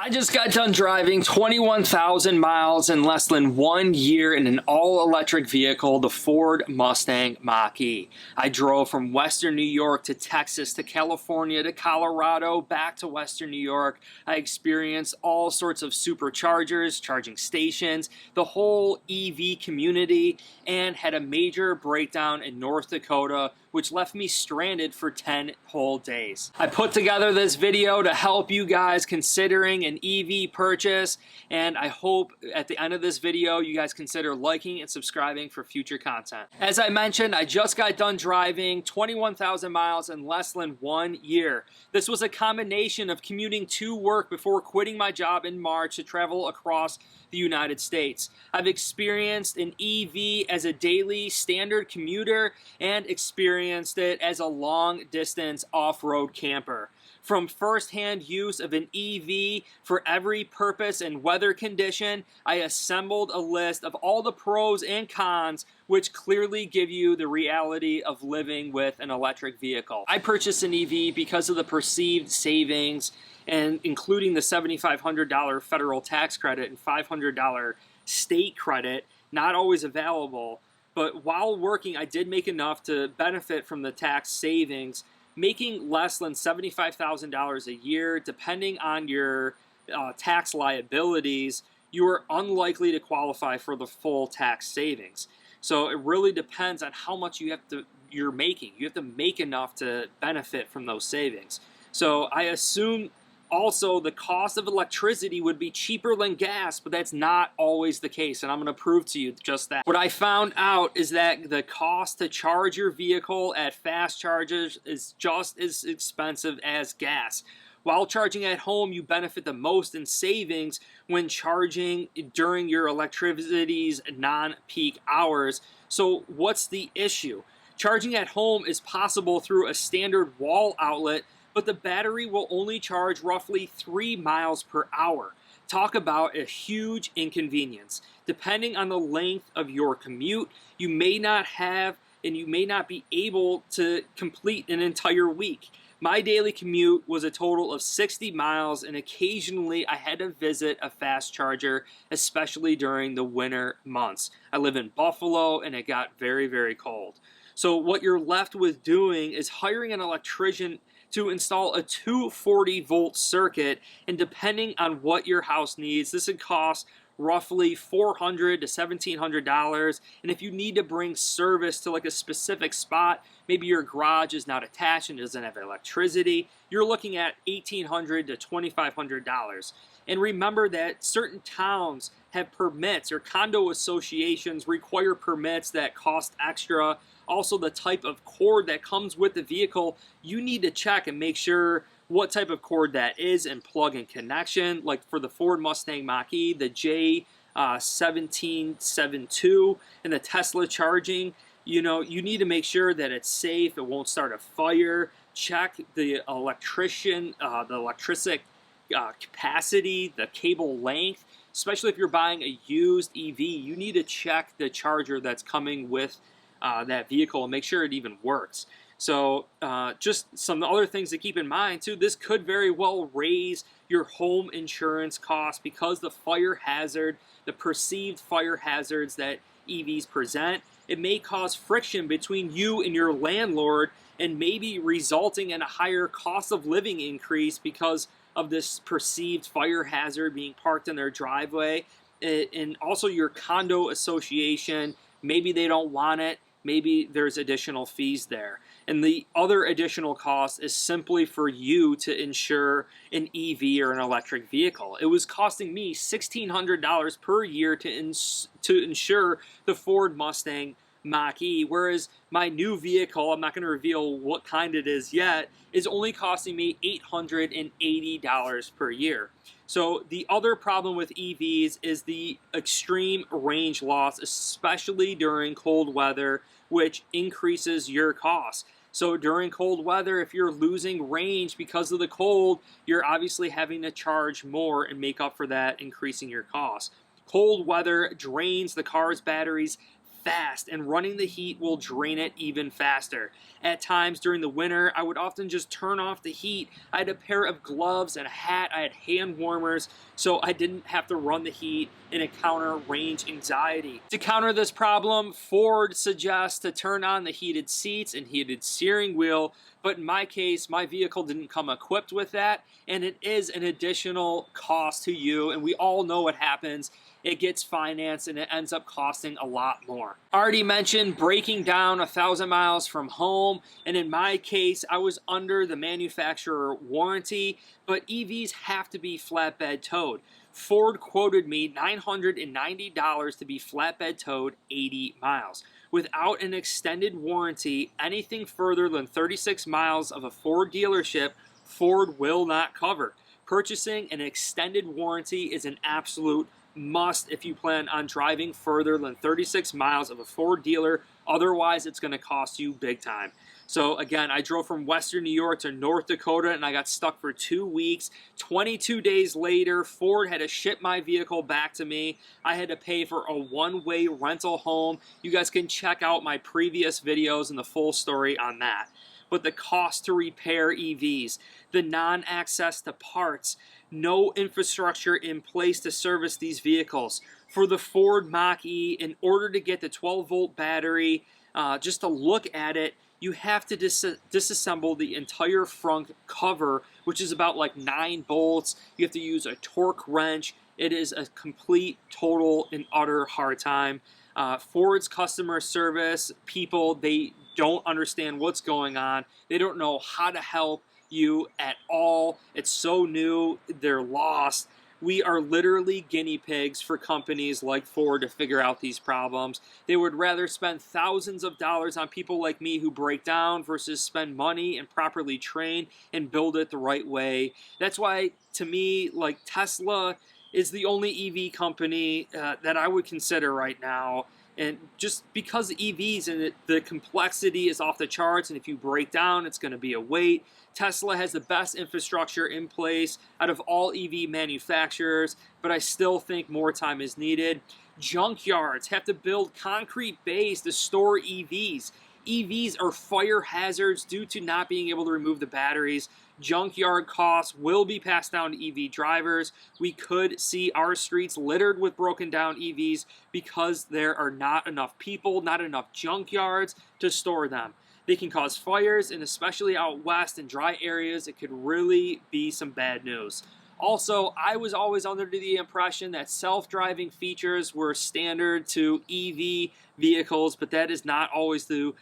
I just got done driving 21,000 miles in less than 1 year in an all-electric vehicle, the Ford Mustang Mach E. I drove from Western New York to Texas to California to Colorado, back to Western New York. I experienced all sorts of superchargers, charging stations, the whole EV community, and had a major breakdown in North Dakota, which left me stranded for 10 whole days. I put together this video to help you guys considering an EV purchase, and I hope at the end of this video you guys consider liking and subscribing for future content. As I mentioned, I just got done driving 21,000 miles in less than 1 year. This was a combination of commuting to work before quitting my job in March to travel across the United States. I've experienced an EV as a daily standard commuter and experienced it as a long-distance off-road camper. From first-hand use of an EV for every purpose and weather condition, I assembled a list of all the pros and cons which clearly give you the reality of living with an electric vehicle. I purchased an EV because of the perceived savings, and including the $7,500 federal tax credit and $500 state credit, not always available. But while working, I did make enough to benefit from the tax savings. Making less than $75,000 a year, depending on your tax liabilities, you are unlikely to qualify for the full tax savings. So it really depends on how much you're making. You have to make enough to benefit from those savings. So I assume also the cost of electricity would be cheaper than gas, but that's not always the case, and I'm going to prove to you just that. What I found out is that the cost to charge your vehicle at fast chargers is just as expensive as gas. While charging at home, you benefit the most in savings when charging during your electricity's non-peak hours. So what's the issue? Charging at home is possible through a standard wall outlet, but the battery will only charge roughly 3 miles per hour. Talk about a huge inconvenience. Depending on the length of your commute, you may not have and you may not be able to complete an entire week. My daily commute was a total of 60 miles, and occasionally I had to visit a fast charger, especially during the winter months. I live in Buffalo and it got very, very cold. So what you're left with doing is hiring an electrician to install a 240 volt circuit, and depending on what your house needs, this would cost roughly $400 to $1,700. And if you need to bring service to like a specific spot, maybe your garage is not attached and doesn't have electricity, you're looking at $1,800 to $2,500. And remember that certain towns have permits, or condo associations require permits that cost extra. Also, the type of cord that comes with the vehicle, you need to check and make sure what type of cord that is and plug-in connection. Like for the Ford Mustang Mach E, the J1772, and the Tesla charging, you need to make sure that it's safe, it won't start a fire. Check the electric capacity, the cable length. Especially if you're buying a used EV, you need to check the charger that's coming with that vehicle and make sure it even works. So just some other things to keep in mind too, this could very well raise your home insurance costs because the fire hazard, the perceived fire hazards that EVs present, it may cause friction between you and your landlord and maybe resulting in a higher cost of living increase because of this perceived fire hazard being parked in their driveway. And also your condo association, maybe they don't want it, maybe there's additional fees there. And the other additional cost is simply for you to insure an EV or an electric vehicle. It was costing me $1,600 per year to insure the Ford Mustang Mach E, whereas my new vehicle, I'm not going to reveal what kind it is yet, is only costing me $880 per year. So the other problem with EVs is the extreme range loss, especially during cold weather, which increases your costs. So during cold weather, if you're losing range because of the cold, you're obviously having to charge more and make up for that, increasing your costs. Cold weather drains the car's batteries fast, and running the heat will drain it even faster. At times during the winter, I would often just turn off the heat. I had a pair of gloves and a hat. I had hand warmers, so I didn't have to run the heat and encounter range anxiety. To counter this problem, Ford suggests to turn on the heated seats and heated steering wheel, but in my case, my vehicle didn't come equipped with that, and it is an additional cost to you, and we all know what happens. It gets financed and it ends up costing a lot more. Already mentioned breaking down 1,000 miles from home, and in my case, I was under the manufacturer warranty, but EVs have to be flatbed towed. Ford quoted me $990 to be flatbed towed 80 miles. Without an extended warranty, anything further than 36 miles of a Ford dealership, Ford will not cover. Purchasing an extended warranty is an absolute must if you plan on driving further than 36 miles of a Ford dealer. Otherwise, it's going to cost you big time. So again, I drove from Western New York to North Dakota and I got stuck for 2 weeks. 22 days later, Ford had to ship my vehicle back to me. I had to pay for a one-way rental home. You guys can check out my previous videos and the full story on that. But the cost to repair EVs, the non-access to parts, no infrastructure in place to service these vehicles. For the Ford Mach E, in order to get the 12-volt battery, just to look at it, you have to disassemble the entire front cover, which is about like 9 bolts. You have to use a torque wrench. It is a complete, total, and utter hard time. Ford's customer service people, they don't understand what's going on. They don't know how to help you at all. It's so new, they're lost. We are literally guinea pigs for companies like Ford to figure out these problems. They would rather spend thousands of dollars on people like me who break down versus spend money and properly train and build it the right way. That's why, to me, like Tesla is the only EV company that I would consider right now. And just because EVs and the complexity is off the charts, and if you break down, it's going to be a weight. Tesla has the best infrastructure in place out of all EV manufacturers, but I still think more time is needed. Junkyards have to build concrete bays to store EVs. EVs are fire hazards due to not being able to remove the batteries. Junkyard costs will be passed down to EV drivers. We could see our streets littered with broken down EVs because there are not enough people, not enough junkyards to store them. They can cause fires, and especially out west in dry areas, it could really be some bad news. Also, I was always under the impression that self-driving features were standard to EV vehicles, but that is not always the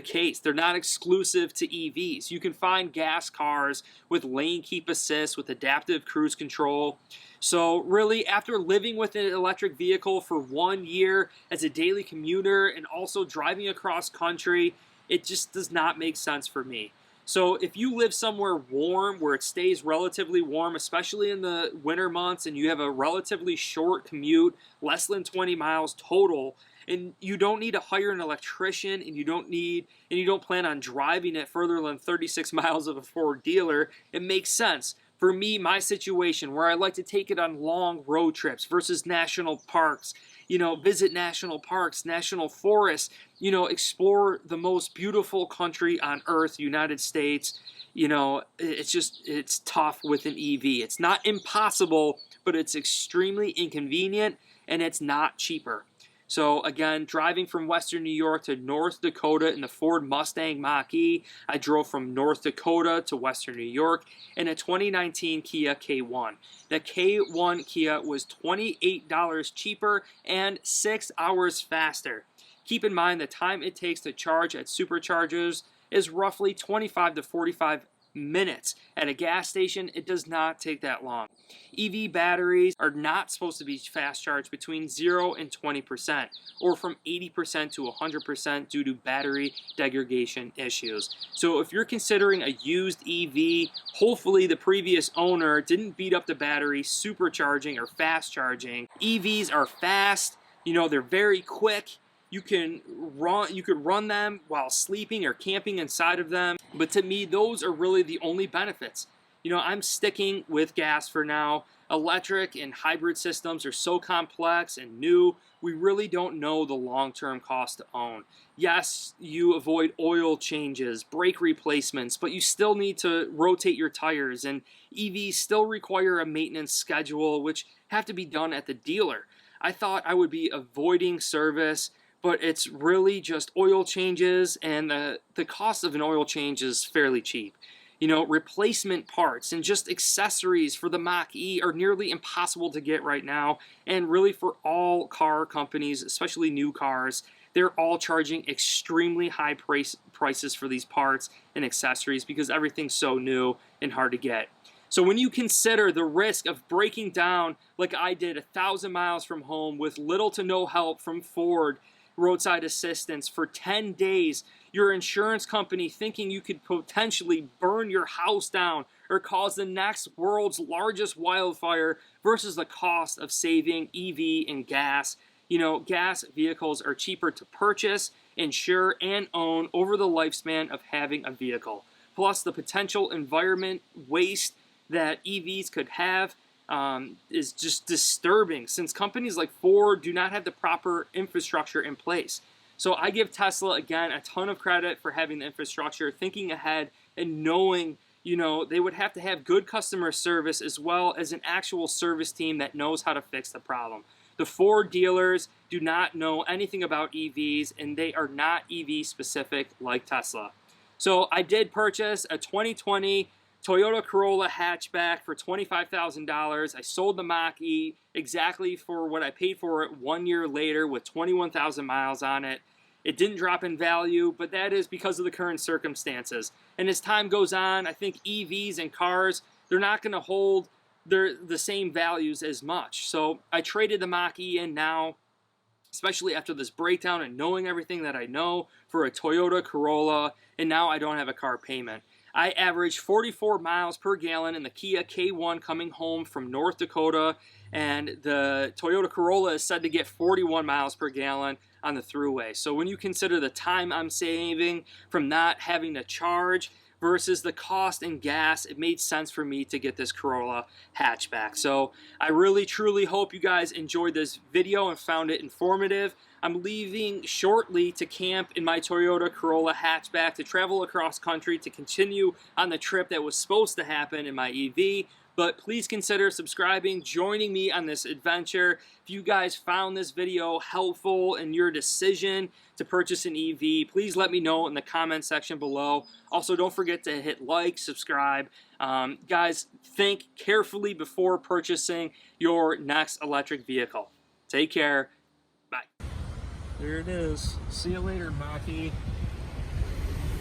case. They're not exclusive to EVs. You can find gas cars with lane keep assist, with adaptive cruise control. So really, after living with an electric vehicle for 1 year as a daily commuter and also driving across country, it just does not make sense for me. So if you live somewhere warm where it stays relatively warm, especially in the winter months, and you have a relatively short commute, less than 20 miles total, and you don't need to hire an electrician, and you don't plan on driving it further than 36 miles of a Ford dealer, it makes sense. For me, my situation where I like to take it on long road trips versus national parks, visit national parks, national forests, explore the most beautiful country on earth, United States. It's tough with an EV. It's not impossible, but it's extremely inconvenient, and it's not cheaper. So again, driving from Western New York to North Dakota in the Ford Mustang Mach E, I drove from North Dakota to Western New York in a 2019 Kia K1. The K1 Kia was $28 cheaper and 6 hours faster. Keep in mind the time it takes to charge at superchargers is roughly 25 to 45 minutes. At a gas station, it does not take that long. EV batteries are not supposed to be fast charged between 0 and 20%, or from 80% to 100% due to battery degradation issues. So if you're considering a used EV, hopefully the previous owner didn't beat up the battery supercharging or fast charging. EVs are fast, they're very quick. You could run them while sleeping or camping inside of them. But to me, those are really the only benefits. You know, I'm sticking with gas for now. Electric and hybrid systems are so complex and new, we really don't know the long-term cost to own. Yes, you avoid oil changes, brake replacements, but you still need to rotate your tires, and EVs still require a maintenance schedule, which have to be done at the dealer. I thought I would be avoiding service, but it's really just oil changes, and the cost of an oil change is fairly cheap. You know, replacement parts and just accessories for the Mach E are nearly impossible to get right now, and really for all car companies, especially new cars, they're all charging extremely high prices for these parts and accessories because everything's so new and hard to get. So when you consider the risk of breaking down like I did 1,000 miles from home with little to no help from Ford roadside assistance for 10 days, your insurance company thinking you could potentially burn your house down or cause the next world's largest wildfire versus the cost of saving EV and gas. You know, gas vehicles are cheaper to purchase, insure, and own over the lifespan of having a vehicle. Plus, the potential environment waste that EVs could have is just disturbing, since companies like Ford do not have the proper infrastructure in place. So I give Tesla, again, a ton of credit for having the infrastructure, thinking ahead, and knowing, you know, they would have to have good customer service as well as an actual service team that knows how to fix the problem. The Ford dealers do not know anything about EVs, and they are not EV specific like Tesla. So I did purchase a 2020 Toyota Corolla hatchback for $25,000. I sold the Mach E exactly for what I paid for it 1 year later with 21,000 miles on it. It didn't drop in value, but that is because of the current circumstances. And as time goes on, I think EVs and cars, they're not going to hold the same values as much. So I traded the Mach E in now, especially after this breakdown and knowing everything that I know, for a Toyota Corolla, and now I don't have a car payment. I averaged 44 miles per gallon in the Kia K1 coming home from North Dakota, and the Toyota Corolla is said to get 41 miles per gallon on the thruway. So when you consider the time I'm saving from not having to charge versus the cost in gas, it made sense for me to get this Corolla hatchback. So I really truly hope you guys enjoyed this video and found it informative. I'm leaving shortly to camp in my Toyota Corolla hatchback to travel across country to continue on the trip that was supposed to happen in my EV. But please consider subscribing, joining me on this adventure. If you guys found this video helpful in your decision to purchase an EV, please let me know in the comment section below. Also, don't forget to hit like, subscribe. Guys, think carefully before purchasing your next electric vehicle. Take care. Bye. There it is. See you later, Mach E.